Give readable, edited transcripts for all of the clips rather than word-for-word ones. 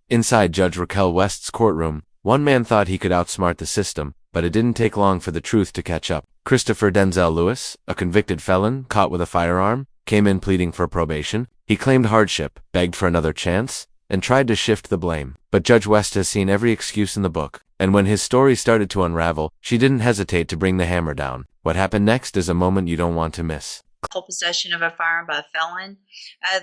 Inside Judge Raquel West's courtroom, one man thought he could outsmart the system, but it didn't take long for the truth to catch up. Christopher Denzel Lewis, a convicted felon caught with a firearm, came in pleading for probation. He claimed hardship, begged for another chance, and tried to shift the blame. But Judge West has seen every excuse in the book, and when his story started to unravel, she didn't hesitate to bring the hammer down. What happened next is a moment you don't want to miss. Possession of a firearm by a felon.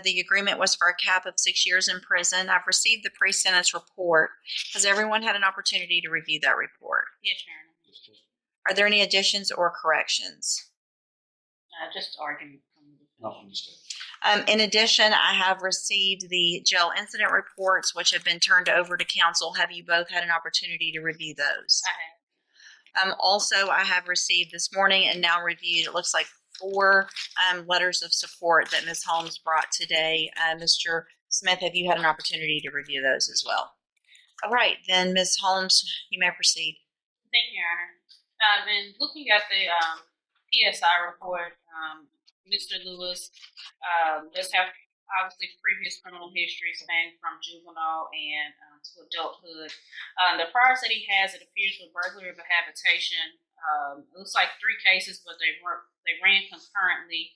The agreement was for a cap of 6 years in prison. I've received the pre-sentence report. Has everyone had an opportunity to review that report? Yes, Your Honor. Are there any additions or corrections? Just argument. In addition, I have received the jail incident reports, which have been turned over to counsel. Have you both had an opportunity to review those? I have. Also, I have received this morning and now reviewed, it looks like 4 letters of support that Ms. Holmes brought today. Mr. Smith, have you had an opportunity to review those as well? All right, then Ms. Holmes, you may proceed. Thank you, Your Honor. In looking at the PSI report, Mr. Lewis does have obviously previous criminal history spanning from juvenile and to adulthood. The priors that he has, it appears, with burglary of a habitation. It looks like 3 cases, but they ran concurrently,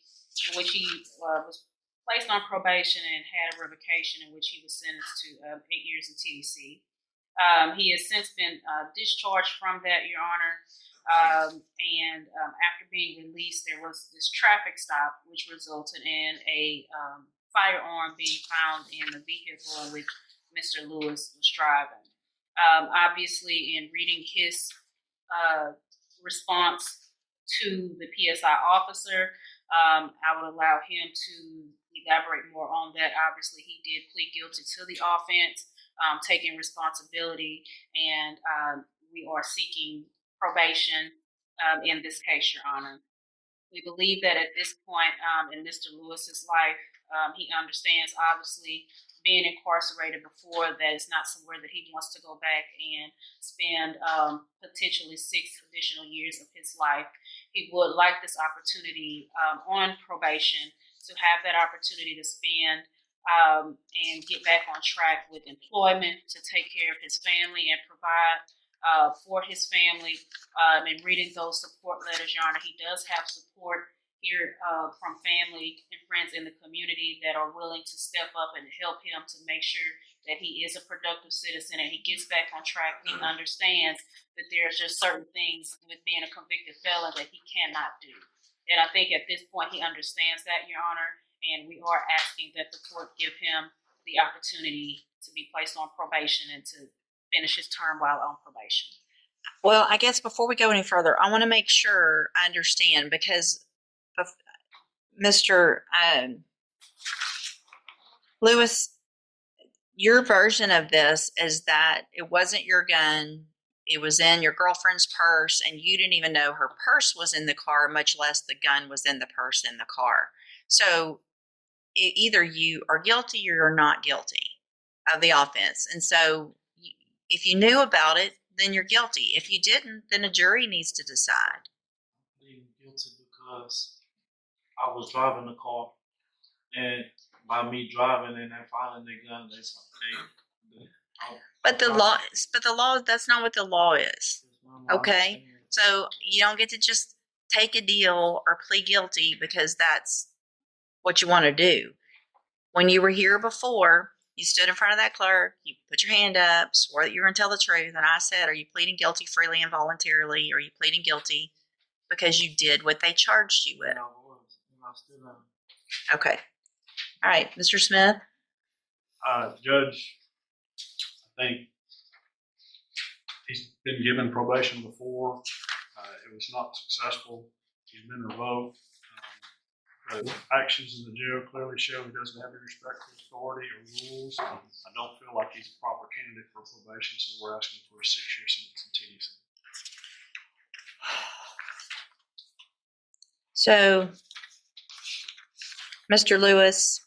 in which he was placed on probation and had a revocation, in which he was sentenced to 8 years in TDC. He has since been discharged from that, Your Honor. And after being released, there was this traffic stop, which resulted in a firearm being found in the vehicle in which Mr. Lewis was driving. Obviously, in reading his response to the PSI officer, I would allow him to elaborate more on that. Obviously, he did plead guilty to the offense, taking responsibility, and we are seeking probation in this case, Your Honor. We believe that at this point in Mr. Lewis's life, he understands, obviously, being incarcerated before, that it's not somewhere that he wants to go back and spend potentially 6 additional years of his life. He would like this opportunity on probation to have that opportunity to spend and get back on track with employment, to take care of his family and provide for his family. And reading those support letters, Your Honor, he does have support here from family and friends in the community that are willing to step up and help him to make sure that he is a productive citizen and he gets back on track. He understands that there's just certain things with being a convicted felon that he cannot do. And I think at this point he understands that, Your Honor, and we are asking that the court give him the opportunity to be placed on probation and to finish his term while on probation. Well, I guess before we go any further, I want to make sure I understand, because Mr. Lewis, your version of this is that it wasn't your gun, it was in your girlfriend's purse, and you didn't even know her purse was in the car, much less the gun was in the purse in the car. So either you are guilty or you're not guilty of the offense. And so if you knew about it, then you're guilty. If you didn't, then a jury needs to decide. Being guilty because I was driving the car, and by me driving and then finding the gun, that's okay. But the law, that's not what the law is. Okay? So you don't get to just take a deal or plead guilty because that's what you want to do. When you were here before, you stood in front of that clerk, you put your hand up, swore that you were going to tell the truth, and I said, are you pleading guilty freely and voluntarily, or are you pleading guilty because you did what they charged you with? Okay. All right, Mr. Smith? Judge, I think he's been given probation before. It was not successful. He's been revoked. The actions in the jail clearly show he doesn't have any respect for authority or rules. I don't feel like he's a proper candidate for probation, so we're asking for a 6-year sentence in TDC. So, Mr. Lewis,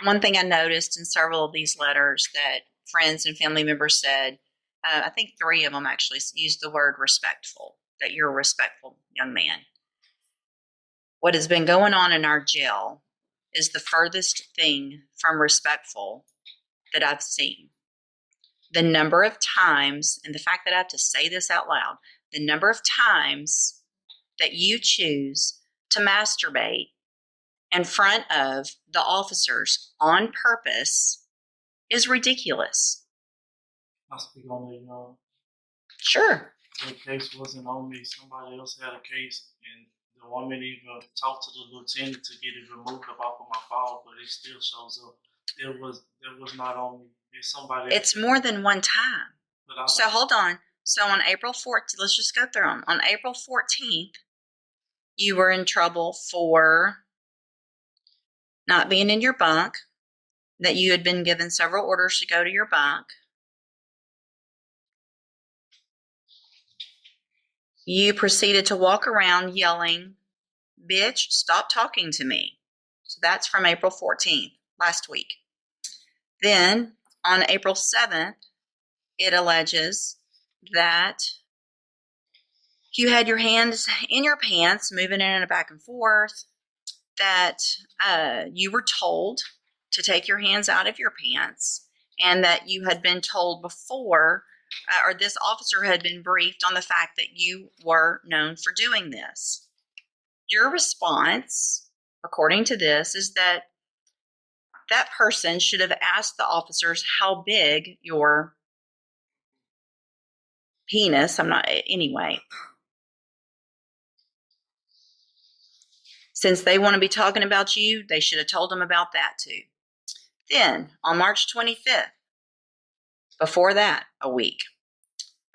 one thing I noticed in several of these letters that friends and family members said, I think 3 of them actually used the word respectful, that you're a respectful young man. What has been going on in our jail is the furthest thing from respectful that I've seen. the number of times, and the fact that I have to say this out loud, the number of times that you choose to masturbate in front of the officers on purpose is ridiculous. I speak on that, Sure. the case wasn't on me. Somebody else had a case, and the woman even talked to the lieutenant to get it removed off of my file, but it still shows up. It was not on me. It's somebody. It's more than one time. So hold on. So on April 14th, let's just go through them. On April 14th, you were in trouble for not being in your bunk, that you had been given several orders to go to your bunk. You proceeded to walk around yelling, "Bitch, stop talking to me." So that's from April 14th, last week. Then on April 7th, it alleges that you had your hands in your pants, moving in and back and forth, that you were told to take your hands out of your pants, and that you had been told before, or this officer had been briefed on the fact that you were known for doing this. Your response, according to this, is that that person should have asked the officers how big your penis, anyway. Since they want to be talking about you, they should have told them about that too. Then, on March 25th, before that, a week,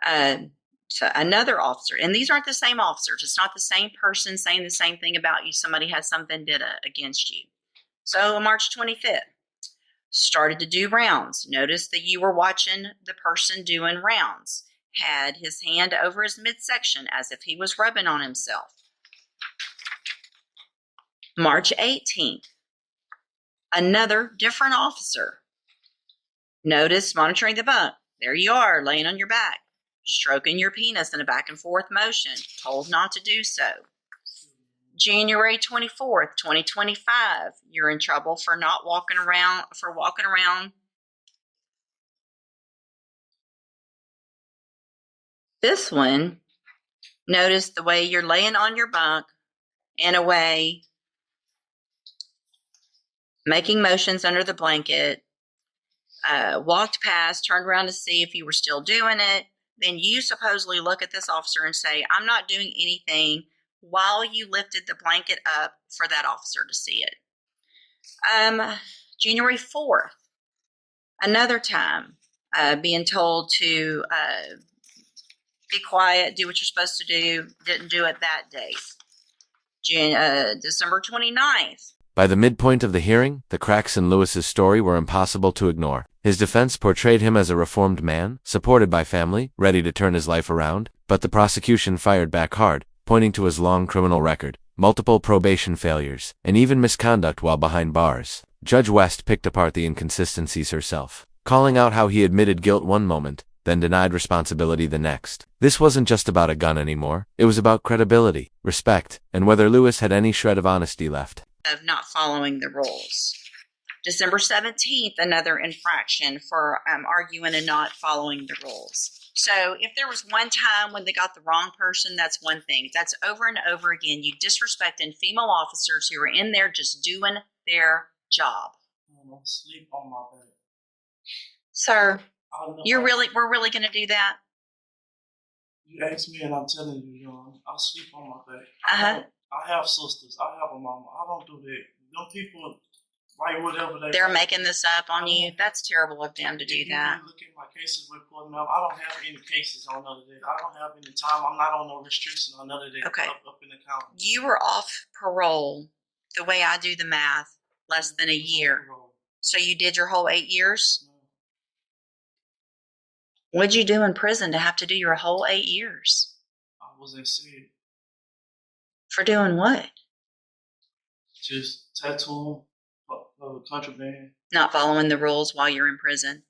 so another officer, and these aren't the same officers. It's not the same person saying the same thing about you. Somebody has some vendetta against you. So on March 25th, started to do rounds. Noticed that you were watching the person doing rounds. Had his hand over his midsection as if he was rubbing on himself. March 18th, another different officer. Notice monitoring the bunk. There you are, laying on your back, stroking your penis in a back and forth motion, told not to do so. January 24th, 2025, you're in trouble for walking around. This one, notice the way you're laying on your bunk in a way, making motions under the blanket, walked past, turned around to see if you were still doing it. Then you supposedly look at this officer and say, "I'm not doing anything," while you lifted the blanket up for that officer to see it. January 4th, another time, being told to be quiet, do what you're supposed to do, didn't do it that day. December 29th. By the midpoint of the hearing, the cracks in Lewis's story were impossible to ignore. His defense portrayed him as a reformed man, supported by family, ready to turn his life around, but the prosecution fired back hard, pointing to his long criminal record, multiple probation failures, and even misconduct while behind bars. Judge West picked apart the inconsistencies herself, calling out how he admitted guilt one moment, then denied responsibility the next. This wasn't just about a gun anymore. It was about credibility, respect, and whether Lewis had any shred of honesty left. Of not following the rules. December 17th, another infraction for arguing and not following the rules. So if there was one time when they got the wrong person, that's one thing. That's over and over again. You disrespecting female officers who are in there just doing their job. I'm sleep on my bed. Sir, we're really going to do that? You asked me and I'm telling you, I sleep on my bed. Uh-huh. I have sisters. I have a mama. I don't do that. Them people write whatever they're making this up on you. That's terrible of them to do that. Look at my cases reporting up. I don't have any cases on none of that. I don't have any time. I'm not on no restriction on none of that. Okay. Up in the county. You were off parole, the way I do the math, less than a year. So you did your whole 8 years? What'd you do in prison to have to do your whole 8 years? I was in city. For doing what? Just tattooing, contraband. Not following the rules while you're in prison.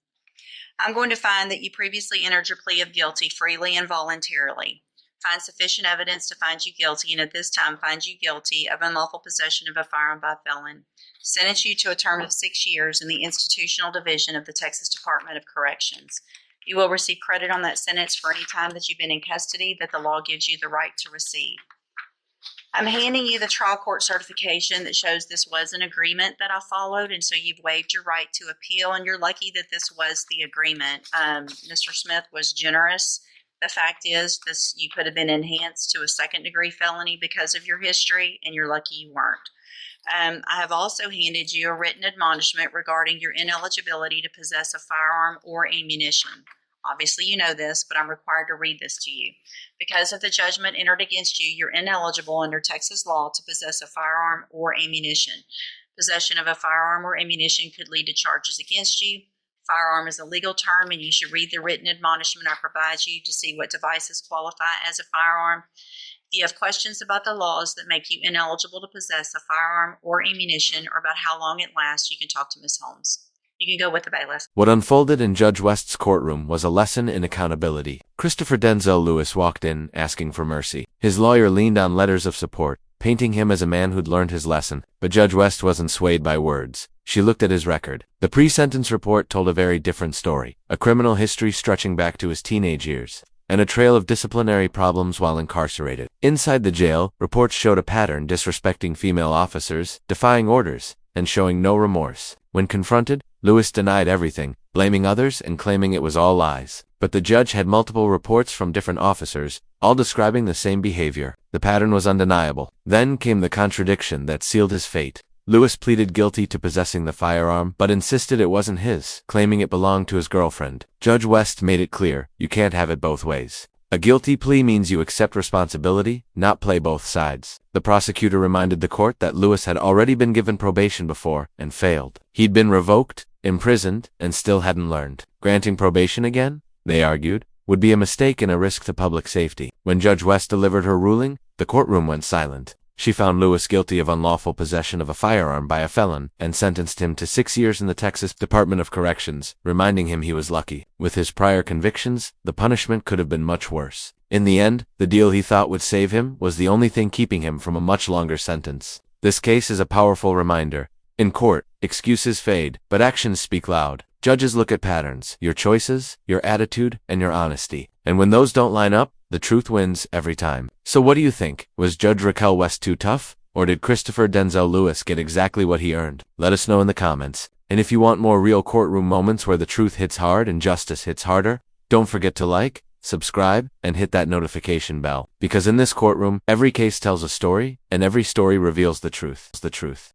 I'm going to find that you previously entered your plea of guilty freely and voluntarily. Find sufficient evidence to find you guilty, and at this time find you guilty of unlawful possession of a firearm by a felon. Sentence you to a term of 6 years in the institutional division of the Texas Department of Corrections. You will receive credit on that sentence for any time that you've been in custody that the law gives you the right to receive. I'm handing you the trial court certification that shows this was an agreement that I followed, and so you've waived your right to appeal, and you're lucky that this was the agreement. Mr. Smith was generous. The fact is, you could have been enhanced to a second-degree felony because of your history, and you're lucky you weren't. I have also handed you a written admonishment regarding your ineligibility to possess a firearm or ammunition. Obviously, you know this, but I'm required to read this to you. Because of the judgment entered against you, you're ineligible under Texas law to possess a firearm or ammunition. Possession of a firearm or ammunition could lead to charges against you. Firearm is a legal term, and you should read the written admonishment I provide you to see what devices qualify as a firearm. If you have questions about the laws that make you ineligible to possess a firearm or ammunition, or about how long it lasts, you can talk to Ms. Holmes. You can go with the bailiff. What unfolded in Judge West's courtroom was a lesson in accountability. Christopher Denzel Lewis walked in, asking for mercy. His lawyer leaned on letters of support, painting him as a man who'd learned his lesson, but Judge West wasn't swayed by words. She looked at his record. The pre-sentence report told a very different story, a criminal history stretching back to his teenage years, and a trail of disciplinary problems while incarcerated. Inside the jail, reports showed a pattern disrespecting female officers, defying orders, and showing no remorse. When confronted, Lewis denied everything, blaming others and claiming it was all lies. But the judge had multiple reports from different officers, all describing the same behavior. The pattern was undeniable. Then came the contradiction that sealed his fate. Lewis pleaded guilty to possessing the firearm, but insisted it wasn't his, claiming it belonged to his girlfriend. Judge West made it clear, you can't have it both ways. A guilty plea means you accept responsibility, not play both sides. The prosecutor reminded the court that Lewis had already been given probation before and failed. He'd been revoked, imprisoned, and still hadn't learned. Granting probation again, they argued, would be a mistake and a risk to public safety. When Judge West delivered her ruling, the courtroom went silent. She found Lewis guilty of unlawful possession of a firearm by a felon and sentenced him to 6 years in the Texas Department of Corrections, reminding him he was lucky. With his prior convictions, the punishment could have been much worse. In the end, the deal he thought would save him was the only thing keeping him from a much longer sentence. This case is a powerful reminder. In court, excuses fade, but actions speak loud. Judges look at patterns, your choices, your attitude, and your honesty. And when those don't line up, the truth wins every time. So what do you think? Was Judge Raquel West too tough? Or did Christopher Denzel Lewis get exactly what he earned? Let us know in the comments. And if you want more real courtroom moments where the truth hits hard and justice hits harder, don't forget to like, subscribe, and hit that notification bell. Because in this courtroom, every case tells a story, and every story reveals the truth.